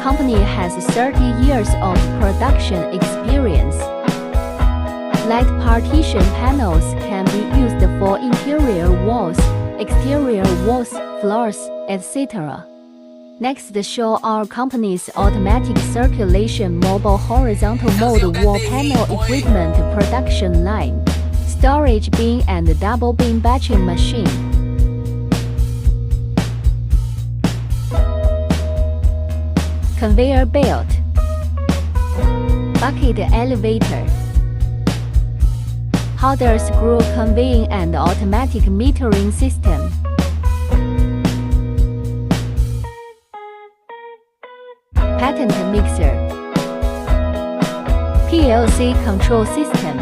company has 30 years of production experience. Light partition panels can be used for interior walls, exterior walls, floors, etc. Next, show our company's automatic circulation mobile horizontal mold wall panel equipment production line, storage bin and double bin batching machine. Conveyor belt, bucket elevator, powder screw conveying and automatic metering system. Patent mixer, PLC control system.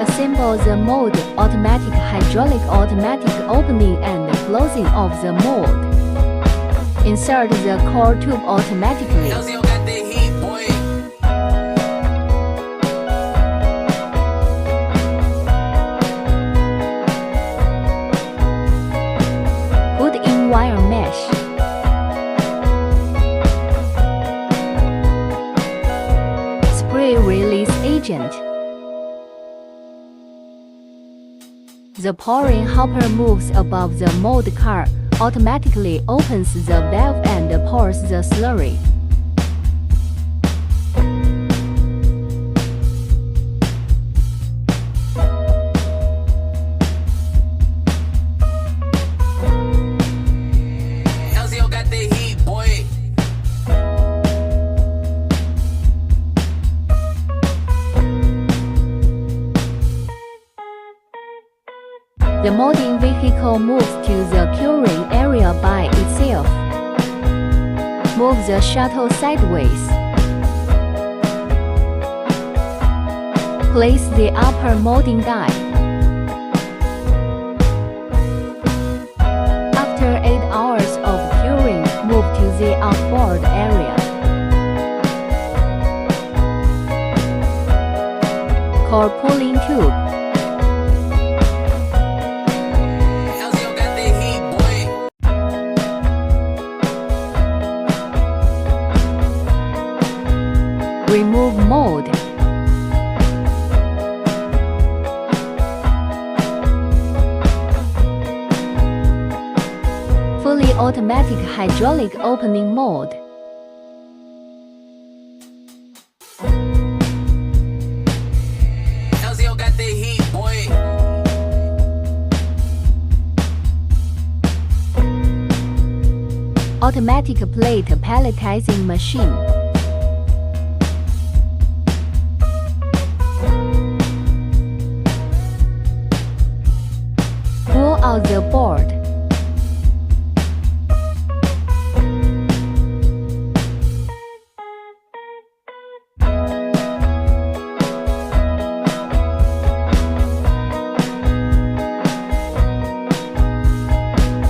Assemble the mold, automatic hydraulic automatic opening and closing of the mold. Insert the core tube automatically. Put in wire mesh. Spray release agent. The pouring hopper moves above the mold car, automatically opens the valve and pours the slurry. The molding vehicle moves to the curing area by itself. Move the shuttle sideways. Place the upper molding die. After 8 hours of curing, move to the outboard area. Core pulling tube. Remove mold. Fully automatic hydraulic opening mold. Automatic plate palletizing machine. Out the board.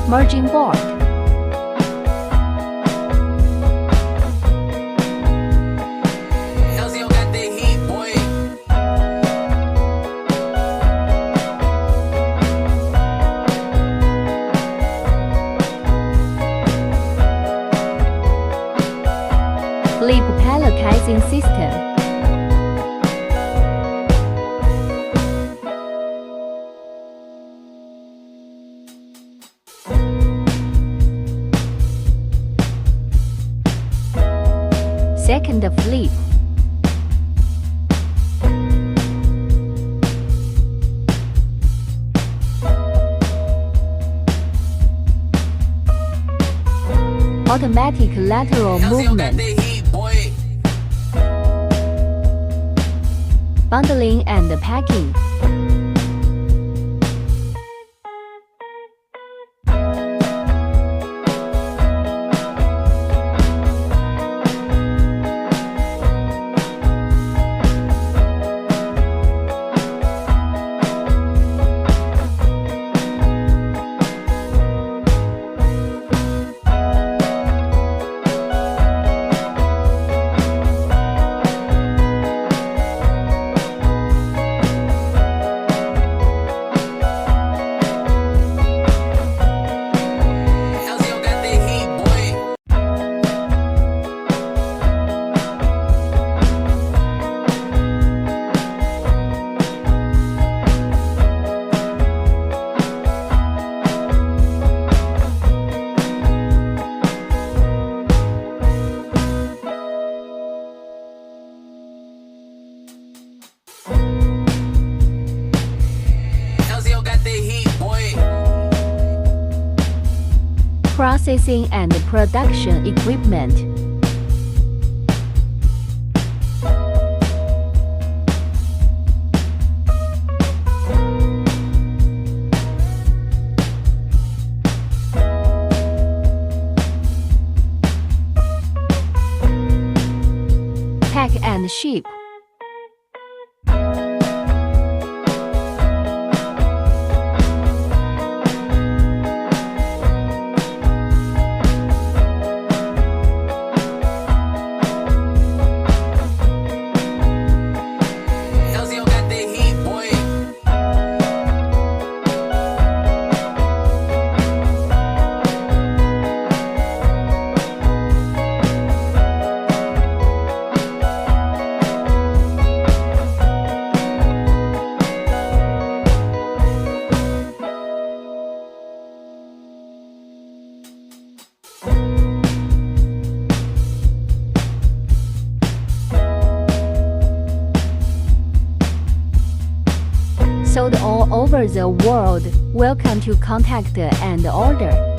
Merging board. Flip palletizing system. Second flip. Automatic lateral movement. Bundling and packing. processing and production equipment. Pack and ship. Sold all over the world. Welcome to contact and order.